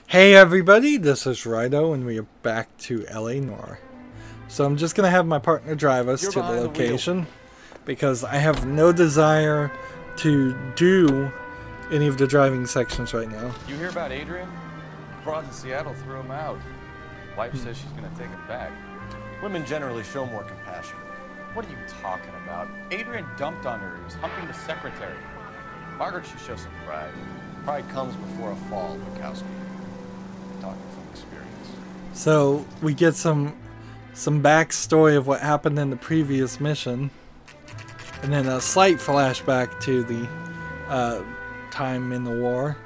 Hey everybody, this is Rydo and we are back to LA Noire. So I'm just going to have my partner drive us to the location because I have no desire to do any of the driving sections right now. You hear about Adrian? Broad in Seattle threw him out. Wife says she's going to take him back. Women generally show more compassion. What are you talking about? Adrian dumped on her. He was humping the secretary. Margaret should show some pride. Pride comes before a fall, Bukowski. Talking from experience. So we get some backstory of what happened in the previous mission, and then a slight flashback to the time in the war.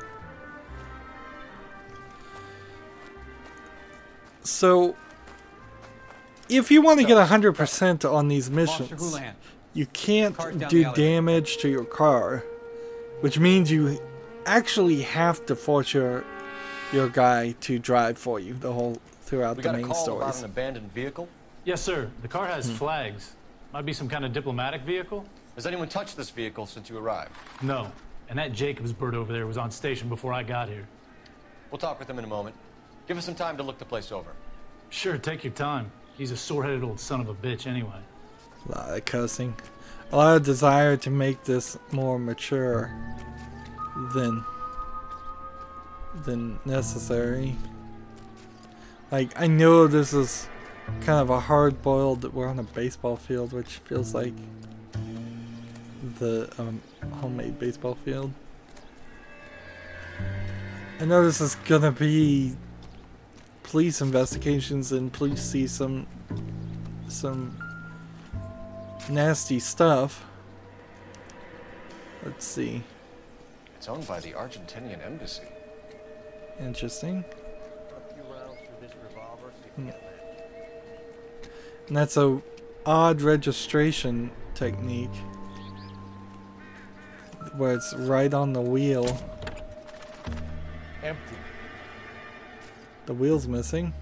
So if you want to get 100% on these missions, you can't do damage to your car, which means you actually have to force your guy to drive for you throughout the main stories. We got a call about an abandoned vehicle? Yes, sir. The car has flags. Might be some kind of diplomatic vehicle. Has anyone touched this vehicle since you arrived? No. And that Jacobs bird over there was on station before I got here. We'll talk with him in a moment. Give us some time to look the place over. Sure, take your time. He's a sore-headed old son of a bitch anyway. A lot of cussing. A lot of desire to make this more mature than necessary. Like, I know this is kind of a hard-boiled, we're on a baseball field, which feels like the homemade baseball field. I know this is gonna be police investigations and police see some nasty stuff. Let's see. It's owned by the Argentinian embassy. Interesting. And that's a odd registration technique where it's right on the wheel. Empty. The wheel's missing.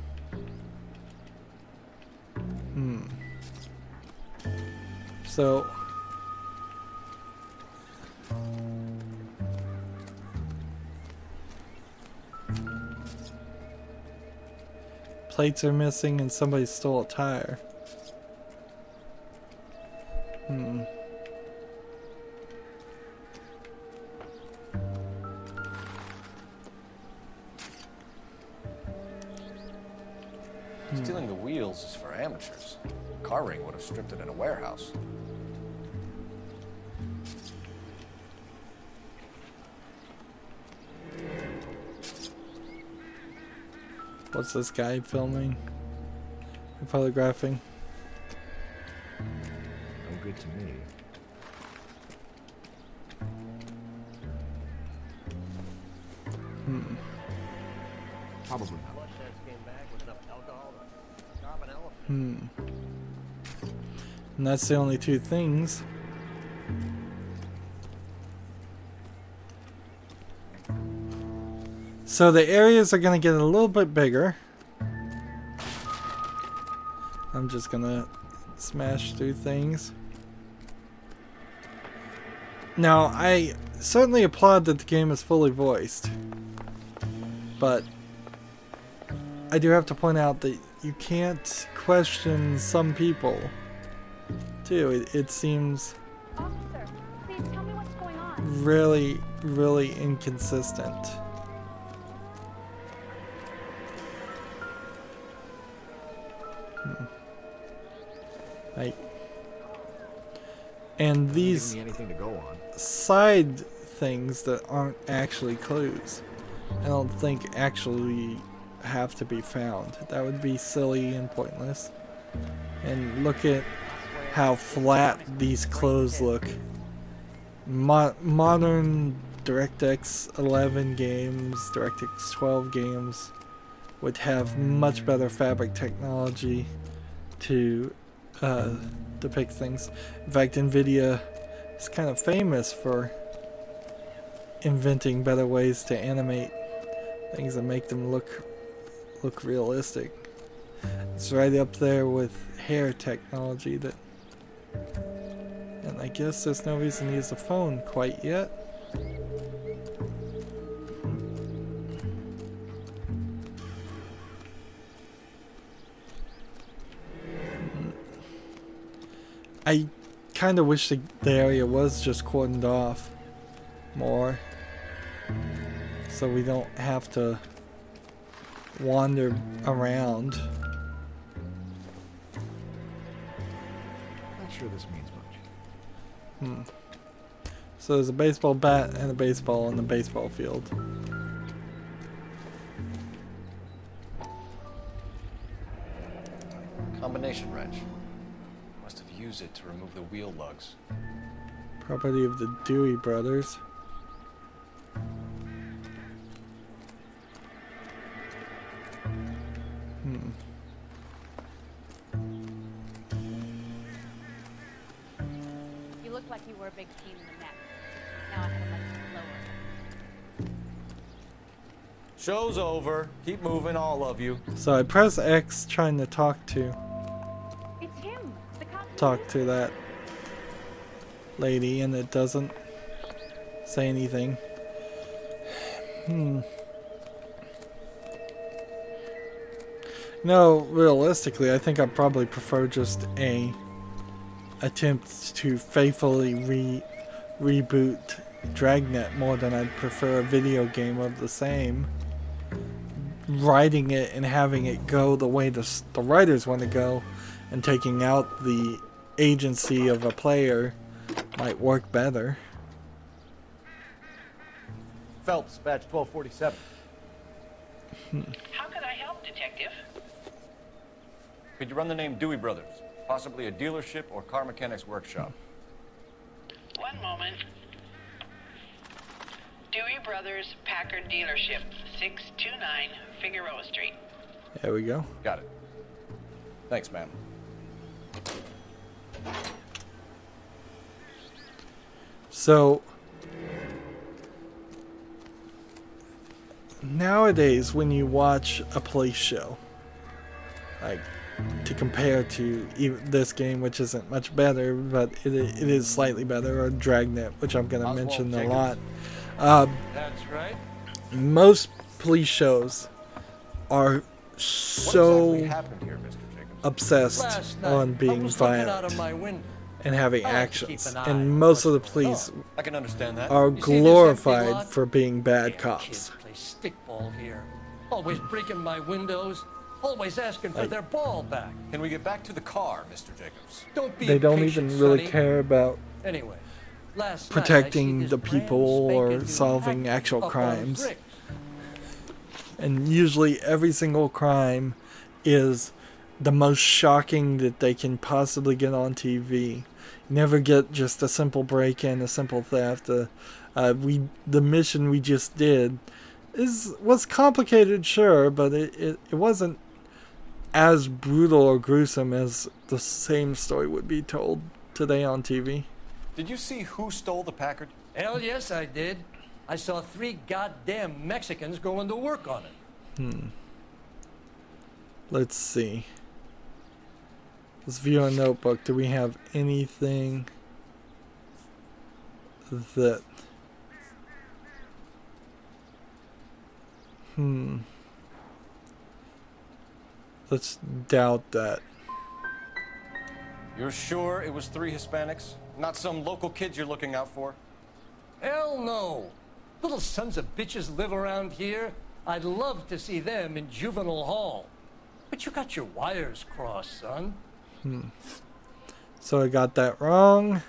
So plates are missing and somebody stole a tire. Stealing the wheels is for amateurs. Car ring would have stripped it in a warehouse. What's this guy filming? Photographing? No good to me. Probably not. And that's the only two things. So the areas are going to get a little bit bigger. I'm just going to smash through things. Now, I certainly applaud that the game is fully voiced. But I do have to point out that you can't question some people, too. It seems Officer, please tell me what's going on. really, really inconsistent. Like, and these anything to go on. side things that aren't actually clues, I don't think actually have to be found. That would be silly and pointless. And look at how flat these clothes look. Modern DirectX 11 games, DirectX 12 games would have much better fabric technology to depict things. In fact, NVIDIA is kind of famous for inventing better ways to animate things and make them look realistic. It's right up there with hair technology that, and I guess there's no reason to use the phone quite yet. I kind of wish the area was just cordoned off more, so we don't have to wander around. Not sure this means much. So there's a baseball bat and a baseball in the baseball field. Combination wrench. Must have used it to remove the wheel lugs. Property of the Dewey brothers. You look like you were a big pain in the neck. Now I have a much slower. Show's over. Keep moving, all of you. So I press X trying to talk to It's him. The cop. that lady, and it doesn't say anything. No, realistically, I think I'd probably prefer just a attempt to faithfully reboot Dragnet more than I'd prefer a video game of the same. Writing it and having it go the way the writers want to go, and taking out the agency of a player might work better. Phelps, badge 1247. How can I help, Detective? Could you run the name Dewey Brothers? Possibly a dealership or car mechanics workshop. One moment. Dewey Brothers Packard Dealership, 629 Figueroa Street. There we go. Got it. Thanks, ma'am. So nowadays, when you watch a police show, like to compare to even this game, which isn't much better, but it is slightly better, or Dragnet, which I'm going to mention a lot. That's right. Most police shows are so What exactly happened here, Mr. Jacobs? obsessed on being violent and having actions, and most of the police I can understand that. are glorified for being bad cops. Play stickball here. Always breaking my windows. Always asking for their ball back. Can we get back to the car, Mr. Jacobs? Don't be They don't impatient, even really Sonny. care about Anyway, last protecting night I see the this brand people spanking or new solving hack actual up on crimes. bricks. And usually every single crime is the most shocking that they can possibly get on TV. You never get just a simple break-in, a simple theft. The mission we just did was complicated, sure, but it wasn't as brutal or gruesome as the same story would be told today on TV. Did you see who stole the Packard? Hell yes, I did. I saw 3 goddamn Mexicans going to work on it. Let's see. Let's view a notebook. Do we have anything that... Let's doubt that. You're sure it was 3 Hispanics? Not some local kids you're looking out for? Hell no. Little sons of bitches live around here. I'd love to see them in juvenile hall. But you got your wires crossed, son. So I got that wrong.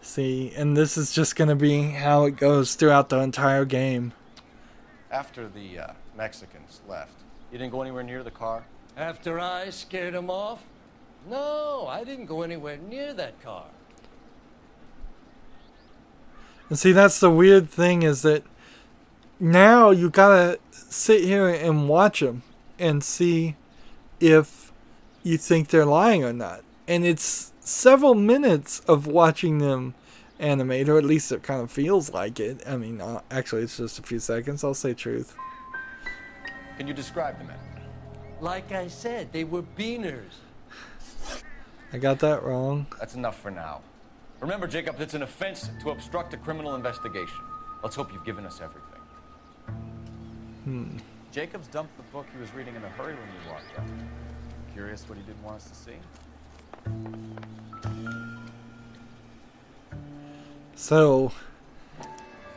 See, and this is just going to be how it goes throughout the entire game. After the Mexicans left, you didn't go anywhere near the car? After I scared them off? No, I didn't go anywhere near that car. And see, that's the weird thing, is that now you gotta sit here and watch them and see if you think they're lying or not. And it's several minutes of watching them animate, or at least it kind of feels like it. I mean, actually, it's just a few seconds. I'll say truth. Can you describe the men? Like I said, they were beaners. I got that wrong. That's enough for now. Remember, Jacob, it's an offense to obstruct a criminal investigation. Let's hope you've given us everything. Jacobs dumped the book he was reading in a hurry when we walked up. Curious what he didn't want us to see? So,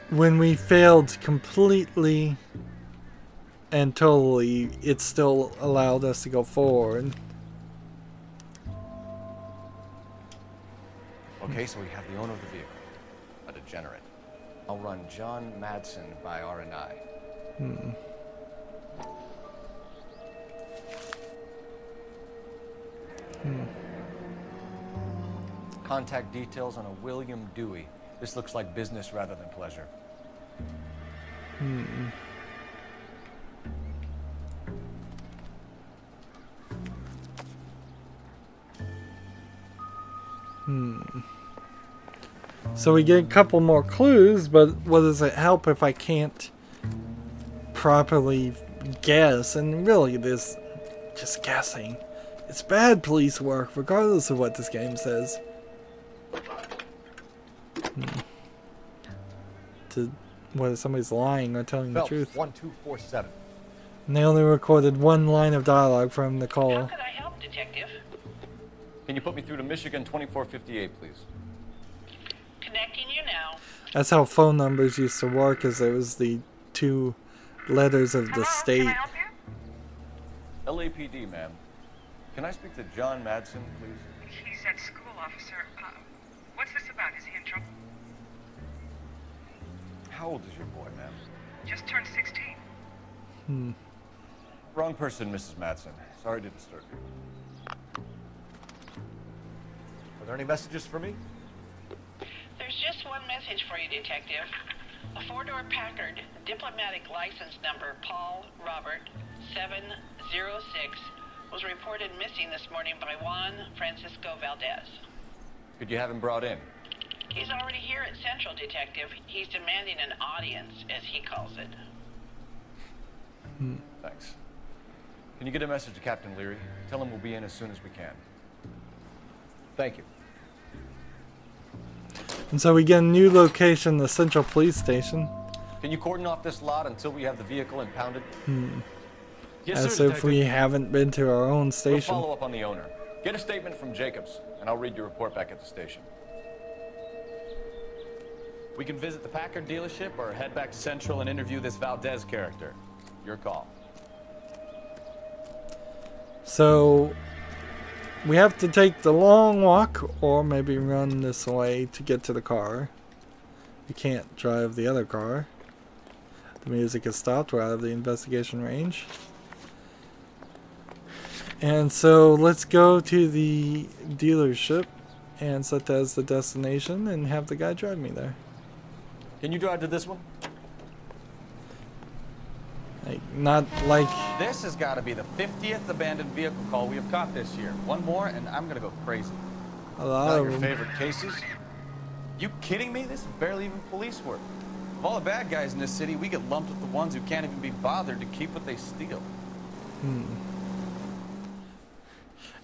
when we failed completely and totally, it still allowed us to go forward. Okay, so we have the owner of the vehicle, a degenerate. I'll run John Madsen by R&I. Contact details on a William Dewey. This looks like business rather than pleasure. So we get a couple more clues, but what does it help if I can't properly guess? And really, this just guessing. It's bad police work, regardless of what this game says. To whether somebody's lying or telling Phelps, the truth. 1247. And they only recorded one line of dialogue from the How call. could I help, Detective? Can you put me through to Michigan 2458, please? Connecting you now. That's how phone numbers used to work, as there was the two letters of the state. Can I help you? LAPD, ma'am. Can I speak to John Madsen, please? He's at school, officer. What's this about? Is he in trouble? How old is your boy, ma'am? Just turned 16. Wrong person, Mrs. Madsen. Sorry to disturb you. Are there any messages for me? There's just one message for you, Detective. A four-door Packard, diplomatic license number Paul Robert 706, was reported missing this morning by Juan Francisco Valdez. Could you have him brought in? He's already here at Central, Detective. He's demanding an audience, as he calls it. Thanks. Can you get a message to Captain Leary? Tell him we'll be in as soon as we can. Thank you. And so we get a new location, the Central Police Station. Can you cordon off this lot until we have the vehicle impounded? Yes, As sir, if we Detective. haven't been to our own We'll station. follow up on the owner. Get a statement from Jacobs, and I'll read your report back at the station. We can visit the Packard dealership or head back to Central and interview this Valdez character. Your call. So we have to take the long walk, or maybe run this way to get to the car. We can't drive the other car. The music has stopped. We're out of the investigation range. And so let's go to the dealership and set that as the destination and have the guy drive me there. Can you drive to this one? Like, not like... This has got to be the 50th abandoned vehicle call we have caught this year. One more, and I'm going to go crazy. a lot Not of your them. favorite cases? You kidding me? This is barely even police work. Of all the bad guys in this city, we get lumped with the ones who can't even be bothered to keep what they steal.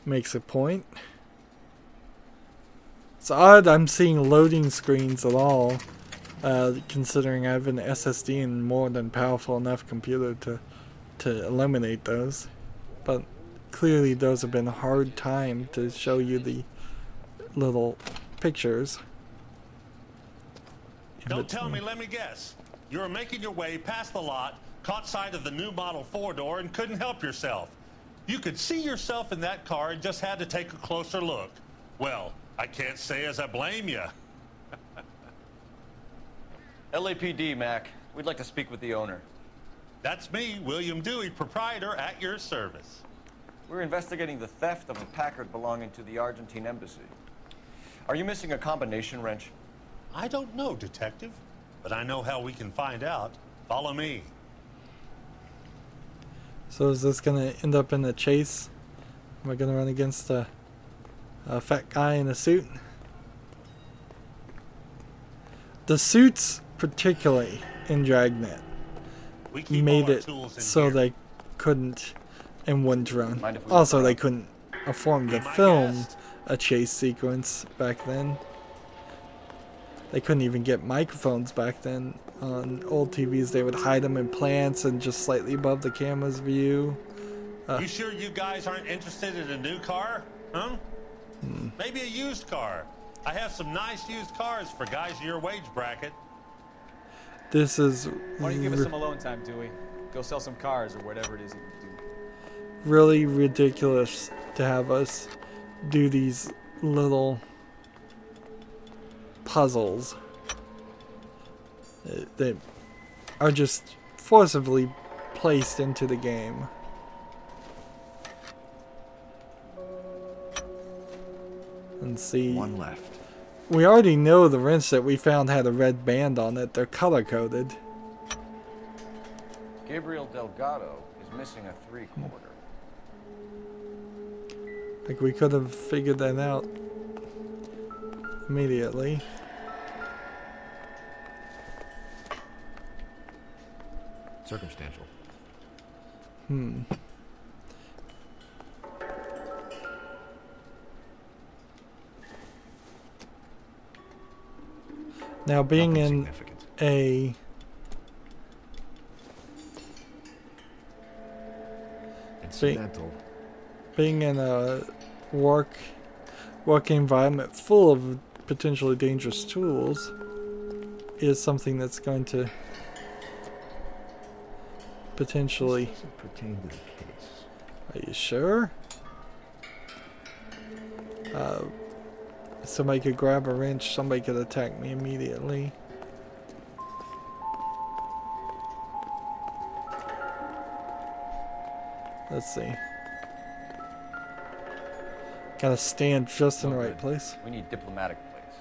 Makes a point. It's odd I'm seeing loading screens at all, considering I have an SSD and more than powerful enough computer to eliminate those. But clearly those have been a hard time to show you the little pictures. Don't tell me, let me guess. You were making your way past the lot, caught sight of the new model four-door, and couldn't help yourself. You could see yourself in that car and just had to take a closer look. Well, I can't say as I blame you. LAPD, Mac. We'd like to speak with the owner. That's me, William Dewey, proprietor, at your service. We're investigating the theft of a Packard belonging to the Argentine embassy. Are you missing a combination wrench? I don't know, detective, but I know how we can find out. Follow me. So is this gonna end up in a chase? Am I gonna run against a fat guy in a suit? The suits, particularly in Dragnet, We keep made all our it tools in so here. they couldn't and wouldn't run. Mind if we Also, look they around? couldn't afford to Be my film guest. a chase sequence back then. They couldn't even get microphones back then. On old TVs, they would hide them in plants and just slightly above the camera's view. You sure you guys aren't interested in a new car? Huh? Maybe a used car. I have some nice used cars for guys in your wage bracket. This is Why don't you give us some alone time, Dewey? Go sell some cars or whatever it is that you do. really ridiculous to have us do these little puzzles that are just forcibly placed into the game. And see, one left. We already know the wrench that we found had a red band on it. They're color coded. Gabriel Delgado is missing a 3/4. Like, we could have figured that out immediately. Circumstantial. Now, being in a incidental. Being in a work environment full of potentially dangerous tools is something that's going to potentially. This doesn't pertain to the case. Are you sure? Somebody could grab a wrench, somebody could attack me immediately. Let's see. Gotta stand just in the right place. We need diplomatic plates.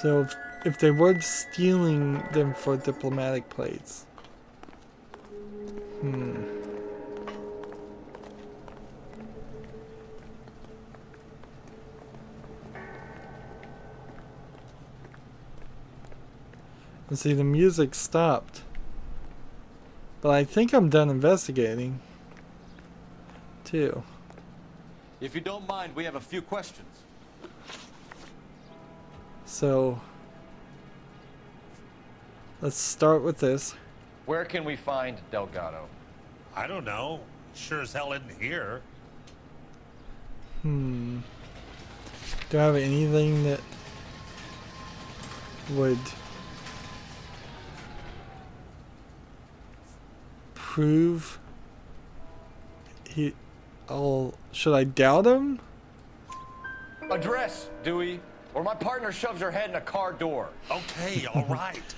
So if they were stealing them for diplomatic plates. And see, the music stopped. But I think I'm done investigating, too. If you don't mind, we have a few questions. So, let's start with this. Where can we find Delgado? I don't know. Sure as hell isn't here. Do I have anything that would prove he... Oh, should I doubt him? Address, Dewey, or my partner shoves her head in a car door. Okay, all right.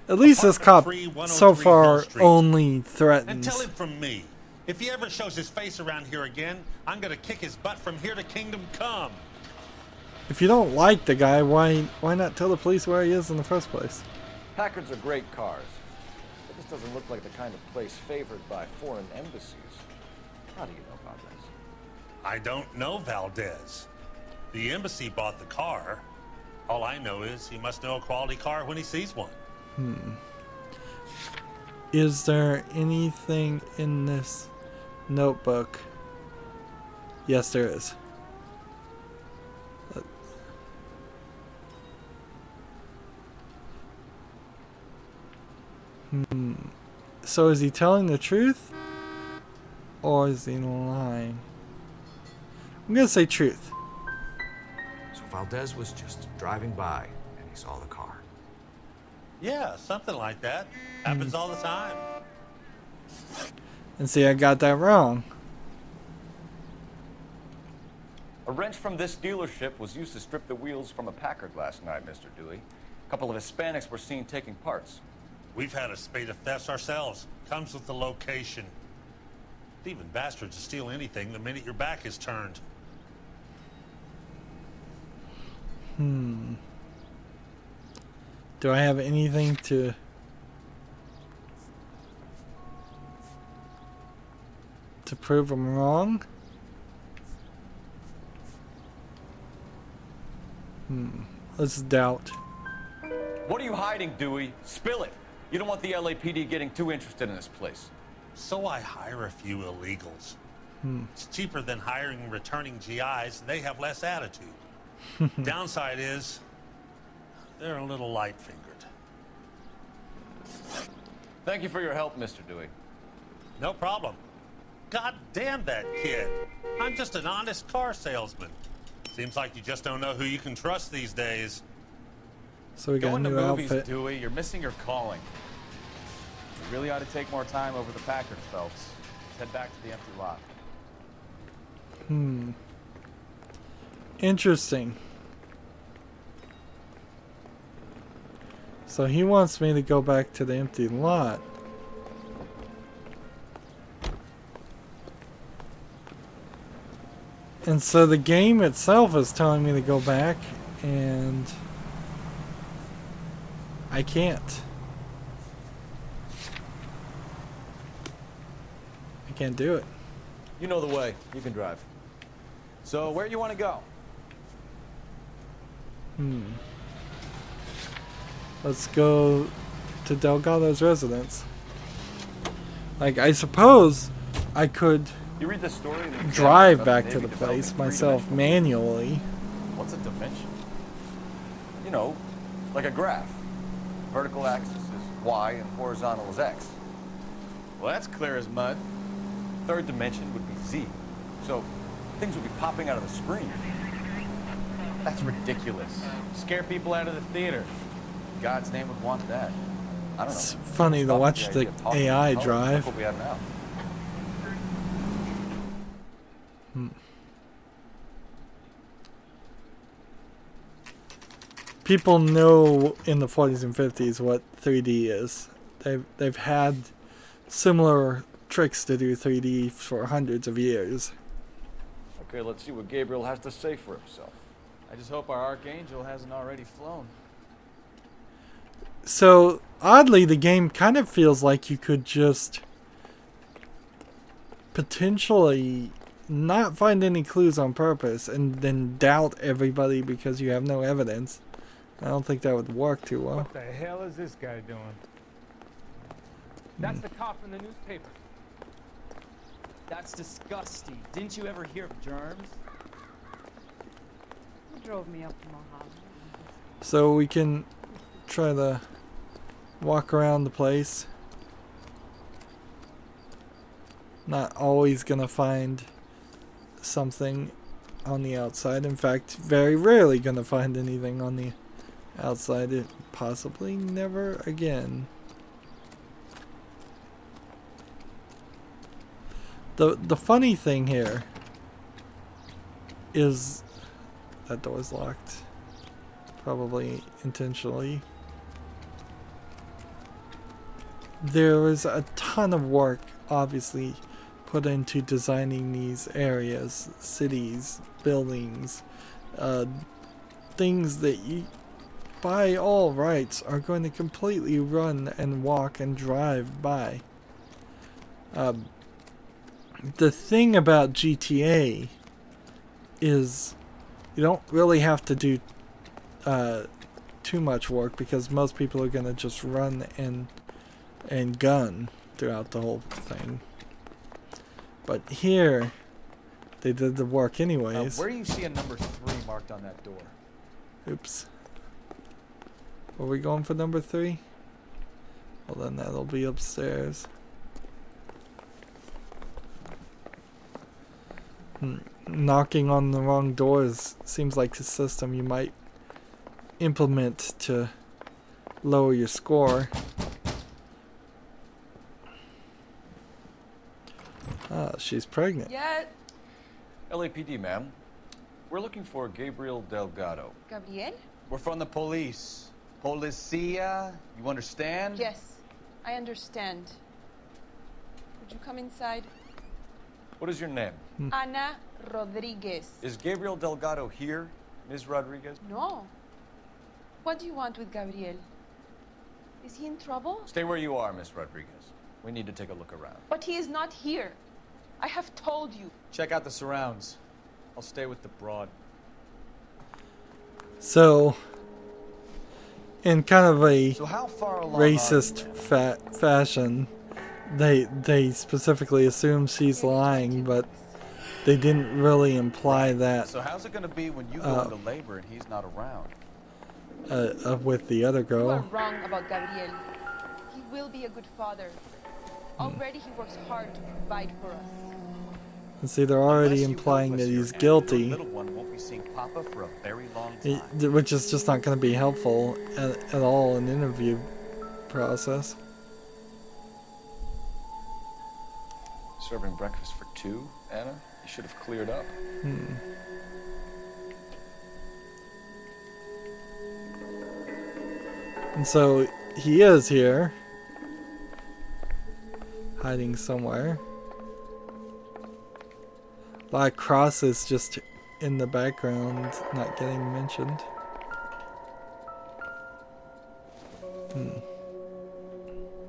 At least this cop so far only And threatens. tell him from me, if he ever shows his face around here again, I'm gonna kick his butt from here to kingdom come. If you don't like the guy, why not tell the police where he is in the first place? Packards are great cars. But this doesn't look like the kind of place favored by foreign embassies. How do you know about this? I don't know Valdez. The embassy bought the car. All I know is he must know a quality car when he sees one. Is there anything in this notebook? Yes, there is. So is he telling the truth? Or is he lying? I'm gonna say truth. So Valdez was just driving by and he saw the car. Yeah, something like that. Happens all the time. And see, I got that wrong. A wrench from this dealership was used to strip the wheels from a Packard last night, Mr. Dewey. A couple of Hispanics were seen taking parts. We've had a spate of thefts ourselves. Comes with the location. Thieving bastards will steal anything the minute your back is turned. Do I have anything to prove I'm wrong? Let's doubt. What are you hiding, Dewey? Spill it. You don't want the LAPD getting too interested in this place. So I hire a few illegals. It's cheaper than hiring returning GIs. They have less attitude. Downside is they're a little light-fingered. Thank you for your help, Mr. Dewey. No problem. God damn that kid. I'm just an honest car salesman. Seems like you just don't know who you can trust these days. So we got a Going to new movies, outfit. Dewey. You're missing your calling. You really ought to take more time over the Packard, Phelps. Let's head back to the empty lot. Interesting. So he wants me to go back to the empty lot. And so the game itself is telling me to go back, and I can't. I can't do it. You know the way. You can drive. So, where do you want to go? Let's go to Delgado's residence. Like, I suppose I could You read the story in the drive about back the to Navy the place developing myself three-dimensional- manually. What's a dimension? You know, like a graph. Vertical axis is Y and horizontal is X. Well, that's clear as mud. Third dimension would be Z. So things would be popping out of the screen. That's ridiculous. Scare people out of the theater. God's name would want that. I don't know. It's funny to watch the AI drive. Look what we have now. People know in the 40s and 50s what 3D is. They've had similar tricks to do 3D for hundreds of years. Okay, let's see what Gabriel has to say for himself. I just hope our Archangel hasn't already flown. So, oddly, the game kind of feels like you could just potentially not find any clues on purpose and then doubt everybody because you have no evidence. I don't think that would work too well. What the hell is this guy doing? That's the cop in the newspaper. That's disgusting. Didn't you ever hear of germs? Who drove me up to Mojave? So we can try to walk around the place. Not always gonna find something on the outside. In fact, very rarely gonna find anything on the outside. It possibly never again. The funny thing here is that door's locked. Probably intentionally. There is a ton of work, obviously, put into designing these areas, cities, buildings, things that you, by all rights, are going to completely run and walk and drive by. The thing about GTA is you don't really have to do too much work because most people are going to just run and gun throughout the whole thing. But here, they did the work anyways. Where do you see a number 3 marked on that door? Oops. Are we going for number 3? Well, then that'll be upstairs. Knocking on the wrong doors seems like the system you might implement to lower your score. Ah, she's pregnant. Yeah. LAPD, ma'am. We're looking for Gabriel Delgado. Gabriel? We're from the police. Policia, you understand? Yes, I understand. Would you come inside? What is your name? Ana Rodriguez. Is Gabriel Delgado here, Ms. Rodriguez? No. What do you want with Gabriel? Is he in trouble? Stay where you are, Ms. Rodriguez. We need to take a look around. But he is not here. I have told you. Check out the surrounds. I'll stay with the broad. So, in kind of a So how far along racist fashion, they specifically assume she's lying, but they didn't really imply that. So how's it going to be when you go into labor and he's not around? With the other You are girl. wrong about Gabriel. He will be a good father. Already he works hard to provide for us. And see, they're already implying that he's guilty, Your little one won't be seeing Papa for a very long time. which is just not going to be helpful at all in the interview process. Serving breakfast for two, Anna? You should have cleared up. And so he is here, hiding somewhere. A lot of crosses just in the background, not getting mentioned.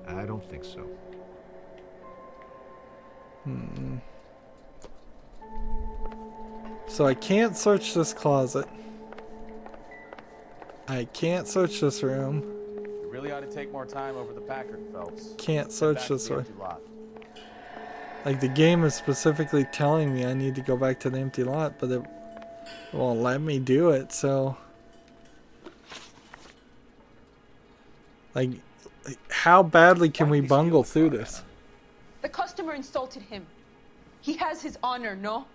I don't think so. So I can't search this closet. I can't search this room. You really ought to take more time over the Packard, Phelps. Can't search this way. Like, the game is specifically telling me I need to go back to the empty lot, but it won't let me do it, so... Like, how badly can we bungle through this? The customer insulted him. He has his honor, no?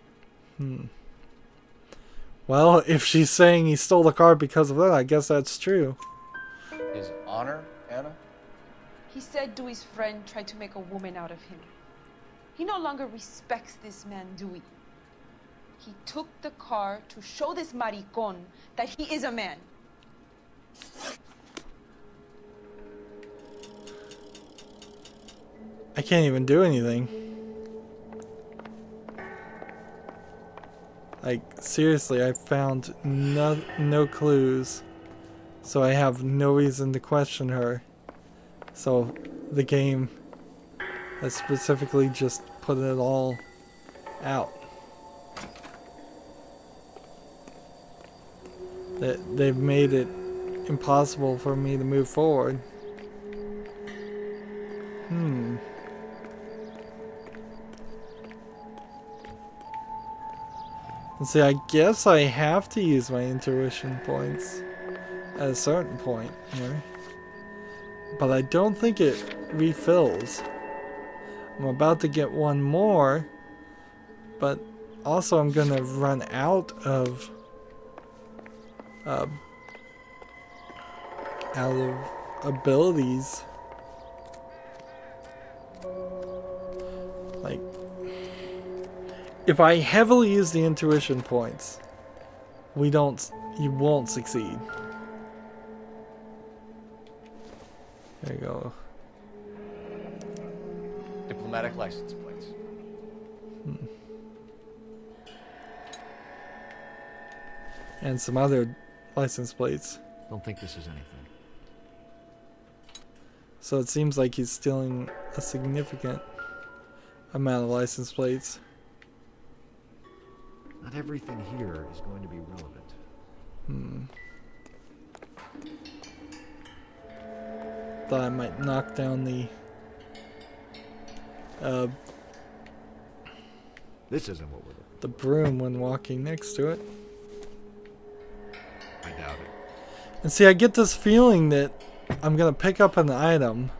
Well, if she's saying he stole the car because of that, I guess that's true. His honor, Anna? He said Dewey's friend tried to make a woman out of him. He no longer respects this man, Dewey. He took the car to show this maricón that he is a man. I can't even do anything. Like, seriously, I found no clues. So I have no reason to question her. So the game has specifically just put it all out. They've made it impossible for me to move forward. And see, I guess I have to use my intuition points at a certain point here. But I don't think it refills. I'm about to get one more, but also I'm gonna run out of abilities. Like, if I heavily use the intuition points, you won't succeed. There you go. Diplomatic license plates. And some other license plates. Don't think this is anything. So it seems like he's stealing a significant amount of license plates. Not everything here is going to be relevant. Thought I might knock down the This isn't what we're looking the broom when walking next to it. for. I doubt it. And see, I get this feeling that I'm gonna pick up an item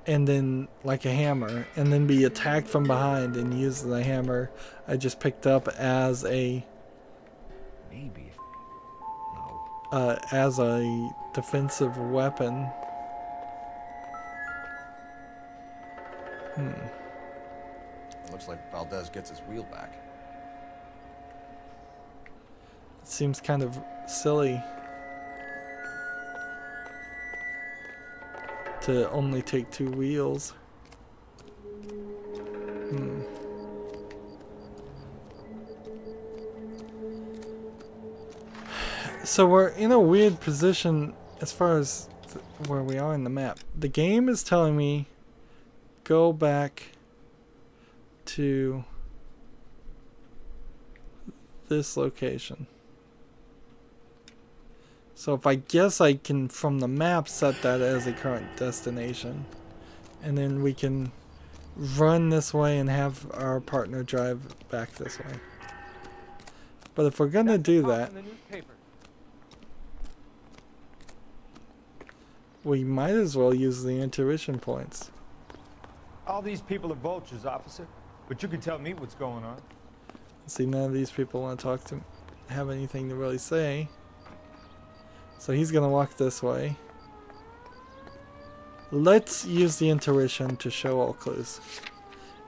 and then, like a hammer, and then be attacked from behind and use the hammer I just picked up as a Maybe. No. as a defensive weapon. Looks like Valdez gets his wheel back. It seems kind of silly to only take 2 wheels. So we're in a weird position as far as where we are in the map. The game is telling me go back to this location. So if I guess I can from the map set that as a current destination, and then we can run this way and have our partner drive back this way. But if we're gonna do that, we might as well use the intuition points. All these people are vultures, officer. But you can tell me what's going on. See, none of these people want to talk to have anything to really say. So he's gonna walk this way. Let's use the intuition to show all clues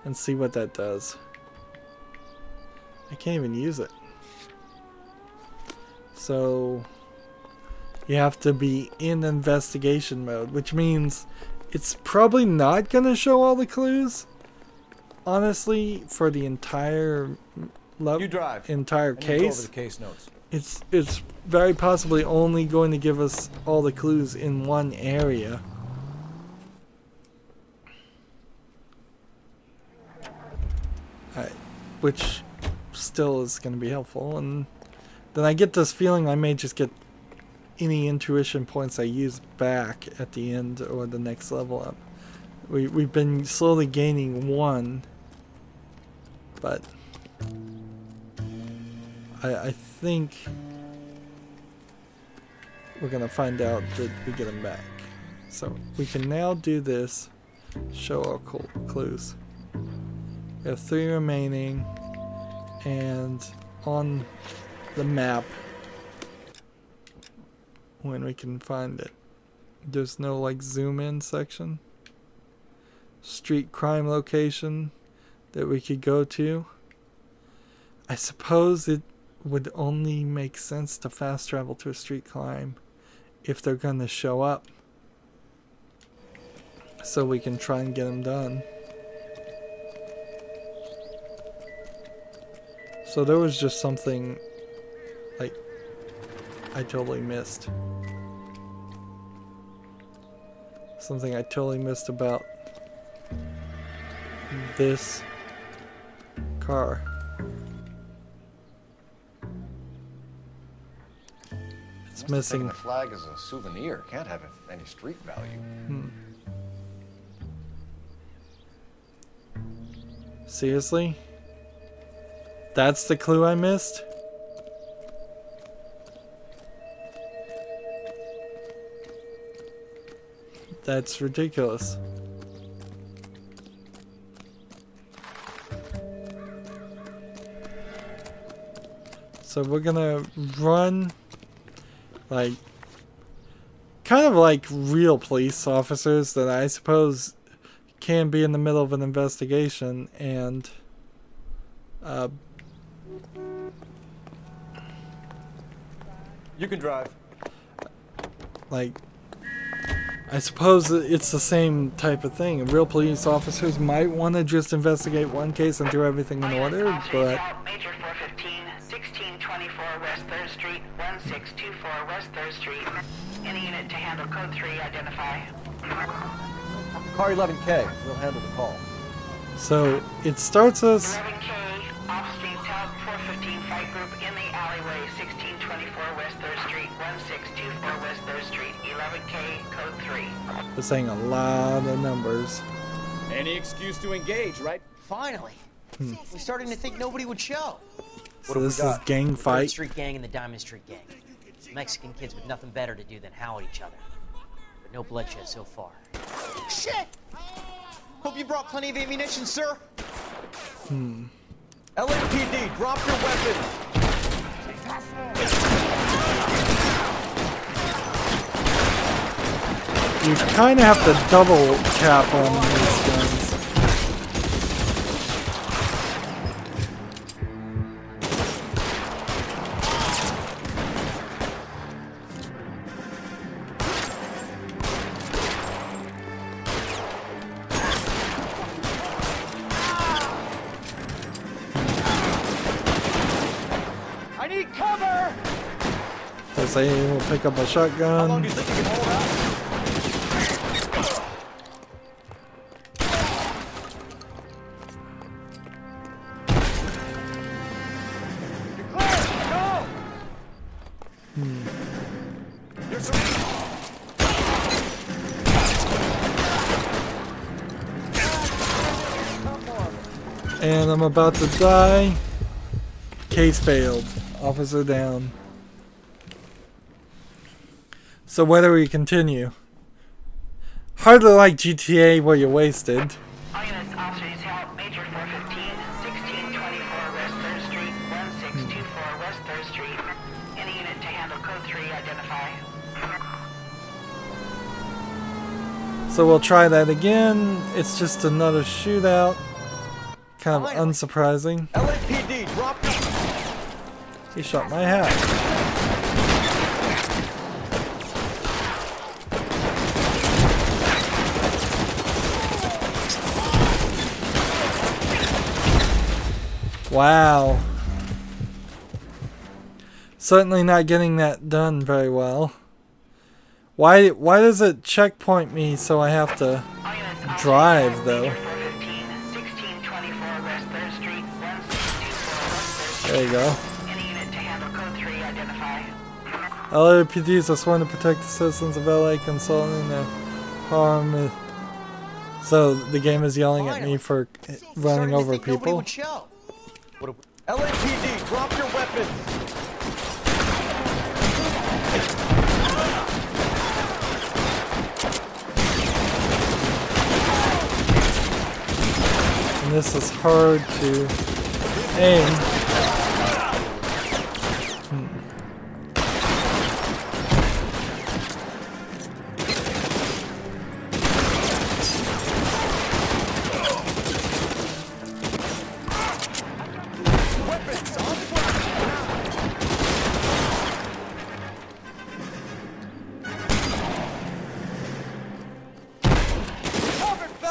and see what that does. I can't even use it. So you have to be in investigation mode, which means it's probably not gonna show all the clues. Honestly, for the entire entire case, the case notes. it's very possibly only going to give us all the clues in one area. Which still is going to be helpful, and then I get this feeling I may just get any intuition points I use back at the end or the next level up. We've been slowly gaining one, but I think we're going to find out that we get them back. So we can now do this, show our clues. We have 3 remaining, and on the map, when we can find it, there's no like zoom in section. Street crime location that we could go to. I suppose it would only make sense to fast travel to a street crime if they're gonna show up, so we can try and get them done. So there was just something like I totally missed. Something I totally missed about this car. It's missing. The flag as a souvenir can't have any street value. Seriously? That's the clue I missed? That's ridiculous. So we're gonna run like kind of like real police officers that I suppose can be in the middle of an investigation, and you can drive. Like, I suppose it's the same type of thing. Real police officers might want to just investigate one case and do everything in order, but Major 415, 1624 West 3rd Street, 1624 West 3rd Street. Any unit to handle code 3, identify. Car 11K, we'll handle the call. So it starts us 11K, off-street south 415 fight group in the alleyway, 1624 West 3rd Street, 1624 West 3rd Street, 11K, code 3. We're saying a lot of numbers. Any excuse to engage, right? Finally. We're starting to think nobody would show. So this is gang fight. Street gang and the Diamond Street gang. Mexican kids with nothing better to do than howl at each other. But no bloodshed so far. Shit! Hope you brought plenty of ammunition, sir. LAPD, drop your weapons. You kind of have to double tap on these guns. I need cover! I say we'll pick up a shotgun. How long do you think you can hold out? And I'm about to die. Case failed. Officer down. So whether we continue. Hardly like GTA where you're wasted. All units So we'll try that again. It's just another shootout. Kind of unsurprising. LAPD, drop. He shot my hat. Wow. Certainly not getting that done very well. Why does it checkpoint me so I have to drive though? There you go. LAPDs are sworn to protect the citizens of LA, consulting their harm. So the game is yelling at me for running over people. LAPD, drop your weapons. And this is hard to aim.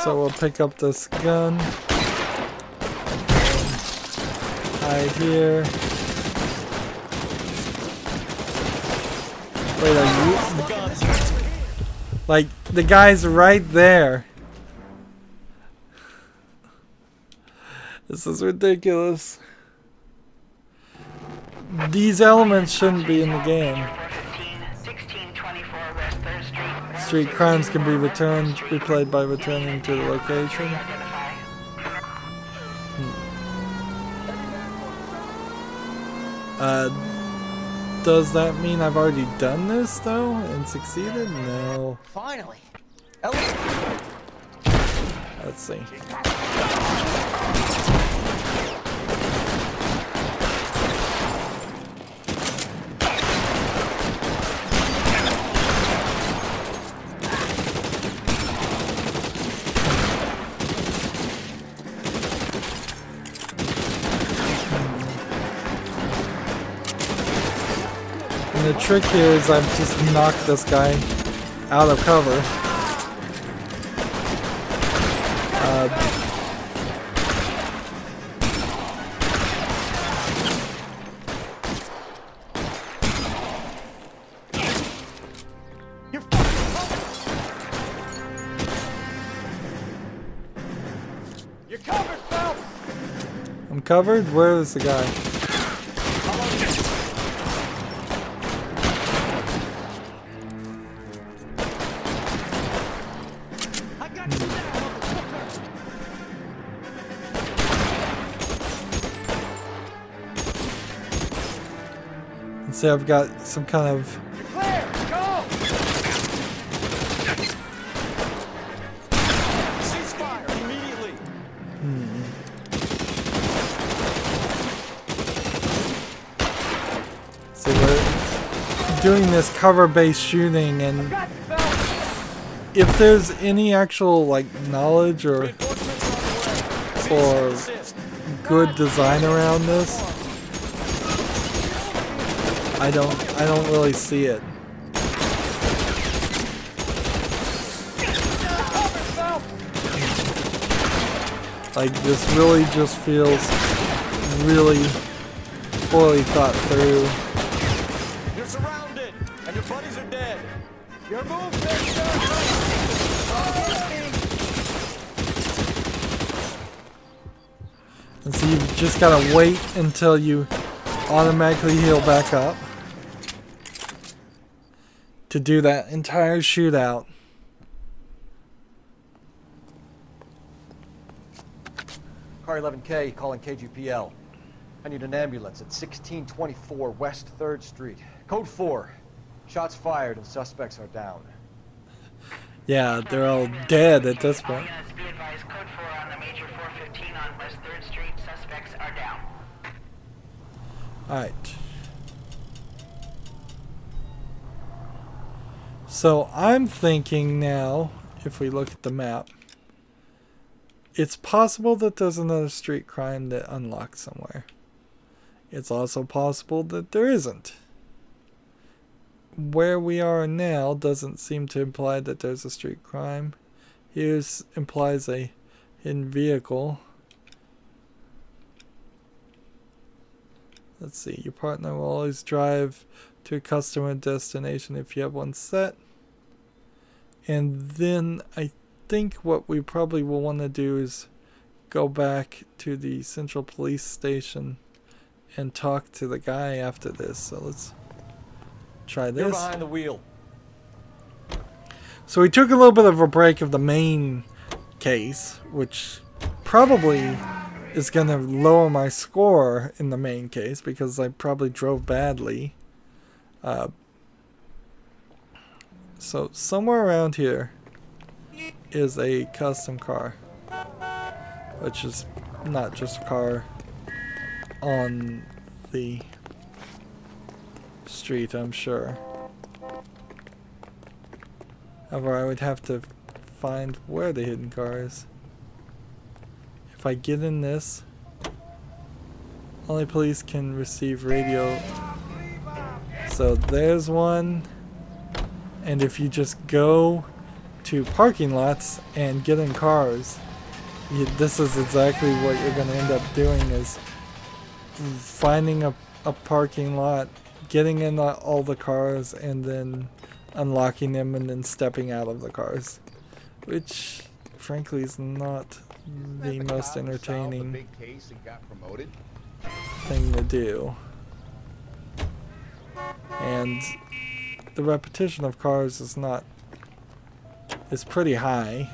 So we'll pick up this gun. Hide here. Wait, are you? Like, the guy's right there. This is ridiculous. These elements shouldn't be in the game. Street crimes can be replayed by returning to the location. Does that mean I've already done this though and succeeded? No. Finally. Let's see. And the trick here is I've just knocked this guy out of cover. You're covered, Phelps. I'm covered? Where is the guy? See, I've got some kind of Ceasefire immediately. See, we're doing this cover-based shooting, and if there's any actual like knowledge or good design around this, I don't really see it. Like, this really just feels really poorly thought through. You're surrounded, and your buddies are dead. Your move, And so you've just gotta wait until you automatically heal back up to do that entire shootout. Car 11K calling KGPL. I need an ambulance at 1624 West 3rd Street. Code 4. Shots fired and suspects are down. Yeah, they're all dead at this point. Be advised, code 4 on the major 415 on West 3rd Street. Suspects are down. Alright. So I'm thinking now if we look at the map. It's possible that there's another street crime that unlocks somewhere. It's also possible that there isn't. Where we are now doesn't seem to imply that there's a street crime. Here implies a hidden vehicle. Let's see, your partner will always drive to a customer destination if you have one set. And then I think what we probably will want to do is go back to the central police station and talk to the guy after this. So let's try this. You're behind the wheel. So we took a little bit of a break of the main case, which probably is going to lower my score in the main case because I probably drove badly. So somewhere around here is a custom car, which is not just a car on the street, I'm sure. However, I would have to find where the hidden car is. If I get in this, only police can receive radio. So there's one. And if you just go to parking lots and get in cars, this is exactly what you're going to end up doing, is finding a parking lot, getting in all the cars, and then unlocking them and then stepping out of the cars, which frankly is not the most entertaining thing to do. And the repetition of cars is pretty high.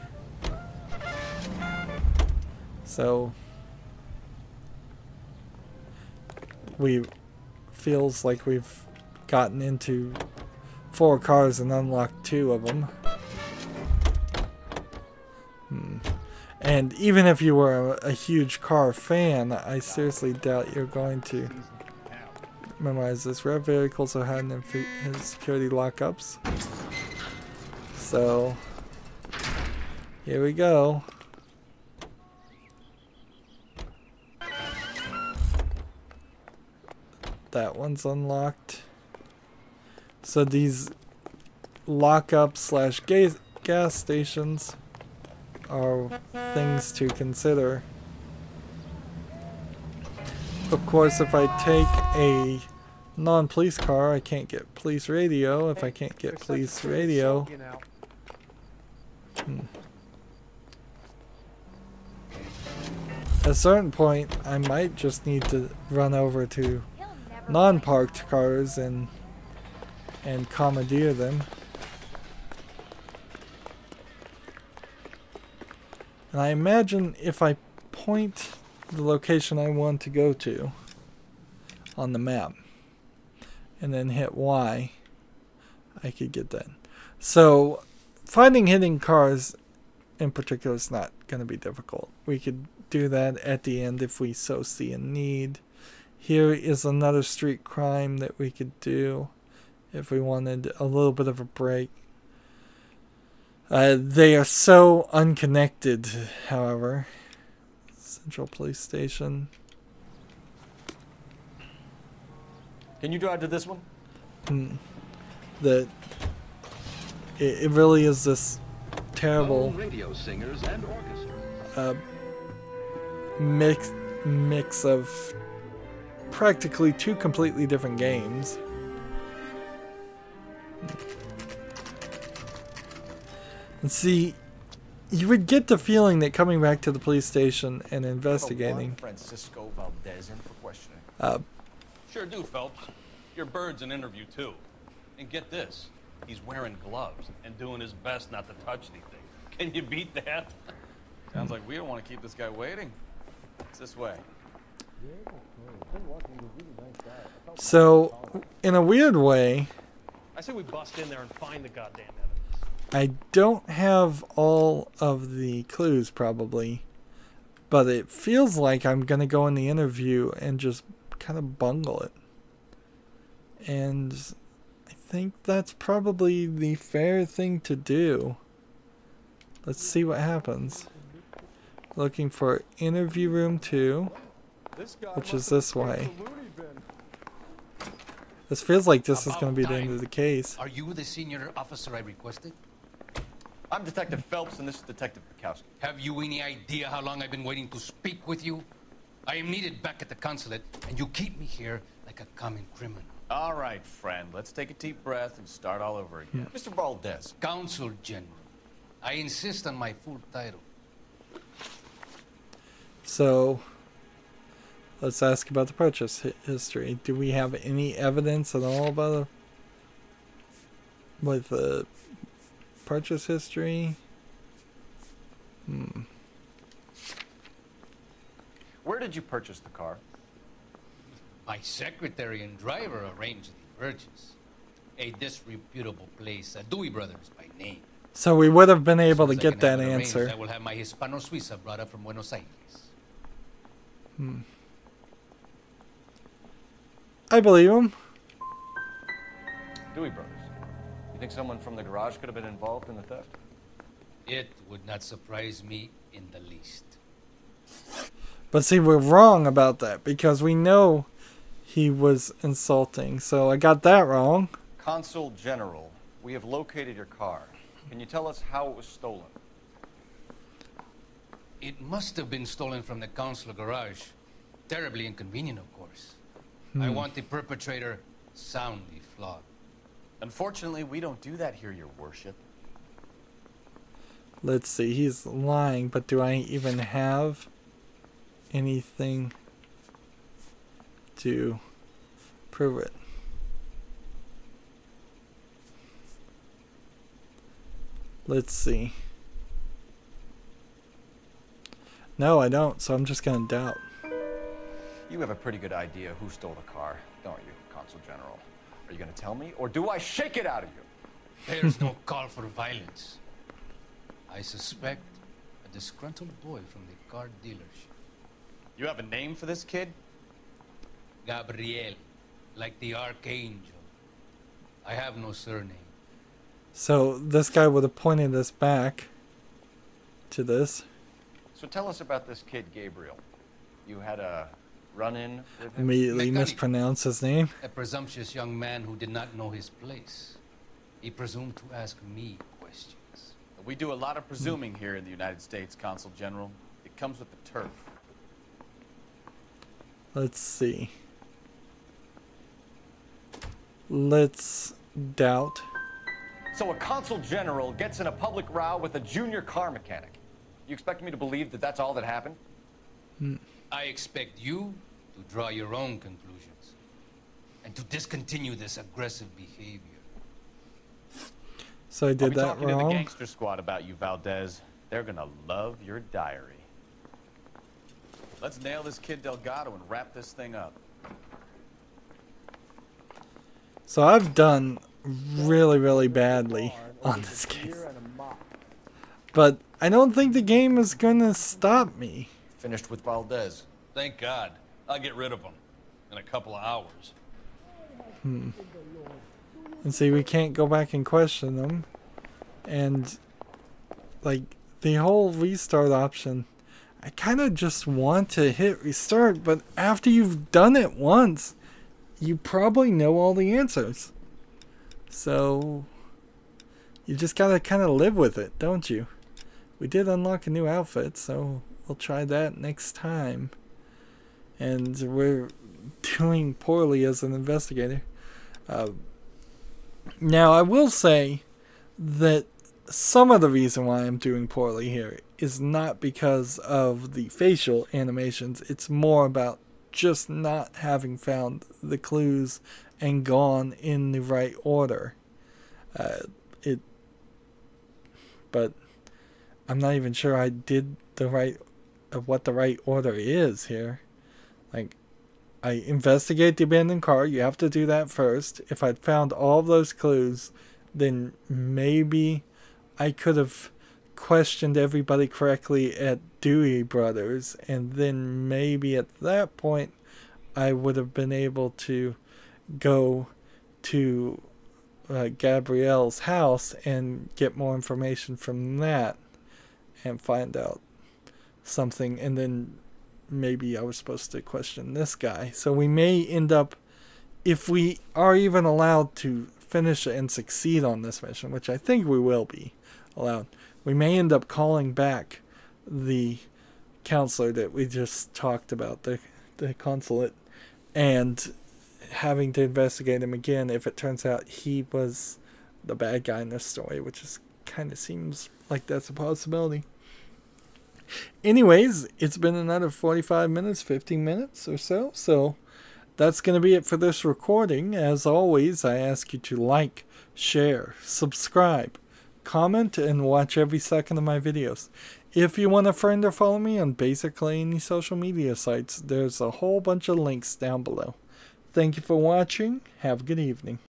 So feels like we've gotten into 4 cars and unlocked 2 of them. And even if you were a huge car fan, I seriously doubt you're going to memorize this. Rare vehicles are hidden in his security lockups. So here we go. That one's unlocked. So these lockup slash gas stations are things to consider. Of course, if I take a non-police car, I can't get police radio. If I can't get police radio, at a certain point, I might just need to run over to non-parked cars and commandeer them. And I imagine if I point the location I want to go to on the map and then hit Y, I could get that. So finding hidden cars in particular is not going to be difficult. We could do that at the end if we so see a need. Here is another street crime that we could do if we wanted a little bit of a break. They are so unconnected, however. Central Police Station. Can you drive to this one? That it really is this terrible radio singers and orchestra. mix of practically 2 completely different games. And see, you would get the feeling that coming back to the police station and investigating. Francisco Valdez in for questioning. Sure do, Phelps. Your bird's an interview too. And get this, he's wearing gloves and doing his best not to touch anything. Can you beat that? Sounds like we don't want to keep this guy waiting. It's this way. So, in a weird way, I say we bust in there and find the goddamn evidence. I don't have all of the clues probably, but it feels like I'm going to go in the interview and just kind of bungle it. And I think that's probably the fair thing to do. Let's see what happens. Looking for interview room 2, which is this way. This feels like this is going to be the end of the case. Are you the senior officer I requested? I'm Detective Phelps, and this is Detective Bukowski. Have you any idea how long I've been waiting to speak with you? I am needed back at the consulate, and you keep me here like a common criminal. All right, friend. Let's take a deep breath and start all over again. Mr. Valdez. Consul General. I insist on my full title. So, let's ask about the purchase history. Do we have any evidence at all about with the purchase history? Where did you purchase the car? My secretary and driver arranged the purchase. A disreputable place, Dewey Brothers by name. So we would have been able to get that answer. I will have my Hispano Suiza brought up from Buenos Aires. I believe him. Dewey Brothers. You think someone from the garage could have been involved in the theft? It would not surprise me in the least. But see, we're wrong about that because we know he was insulting. So I got that wrong. Consul General, we have located your car. Can you tell us how it was stolen? It must have been stolen from the consular garage. Terribly inconvenient, of course. I want the perpetrator soundly flogged. Unfortunately, we don't do that here, your worship. Let's see, he's lying, but do I even have anything to prove it? Let's see. No, I don't, so I'm just gonna doubt. You have a pretty good idea who stole the car, don't you, Consul General? Are you gonna tell me, or do I shake it out of you? There's no call for violence. I suspect a disgruntled boy from the car dealership. You have a name for this kid? Gabriel, like the archangel. I have no surname. So this guy would have pointed us back to this. So tell us about this kid, Gabriel. You had a run-in with him? Immediately mispronounced his name. A presumptuous young man who did not know his place. He presumed to ask me questions. We do a lot of presuming here in the United States, Consul General. It comes with the turf. Let's see. Let's doubt. So a Consul General gets in a public row with a junior car mechanic. You expect me to believe that that's all that happened? I expect you to draw your own conclusions and to discontinue this aggressive behavior. So I did that talking wrong. To the gangster squad about you, Valdez. They're gonna love your diary. Let's nail this kid Delgado and wrap this thing up. So I've done really, really badly on this case. But I don't think the game is gonna stop me. Finished with Valdez. Thank God. I'll get rid of him in a couple of hours. And see, we can't go back and question them. And, like, the whole restart option, I kind of just want to hit restart, but after you've done it once, you probably know all the answers. So, you just gotta kind of live with it, don't you? We did unlock a new outfit, so we'll try that next time. And we're doing poorly as an investigator. Now, I will say that some of the reason why I'm doing poorly here is not because of the facial animations. It's more about just not having found the clues and gone in the right order. But I'm not even sure I did the right what the right order is here. Like, I investigate the abandoned car. You have to do that first. If I'd found all those clues, then maybe I could have questioned everybody correctly at Dewey Brothers, and then maybe at that point I would have been able to go to Gabrielle's house and get more information from that. and find out something, and then maybe I was supposed to question this guy. So we may end up, if we are even allowed to finish and succeed on this mission, which I think we will be allowed, we may end up calling back the counselor that we just talked about, the consulate, and having to investigate him again if it turns out he was the bad guy in this story, which is kind of seems like that's a possibility. Anyways, it's been another 45 minutes, 15 minutes or so. So that's going to be it for this recording. As always, I ask you to like, share, subscribe, comment, and watch every second of my videos. If you want to friend or follow me on basically any social media sites, there's a whole bunch of links down below. Thank you for watching. Have a good evening.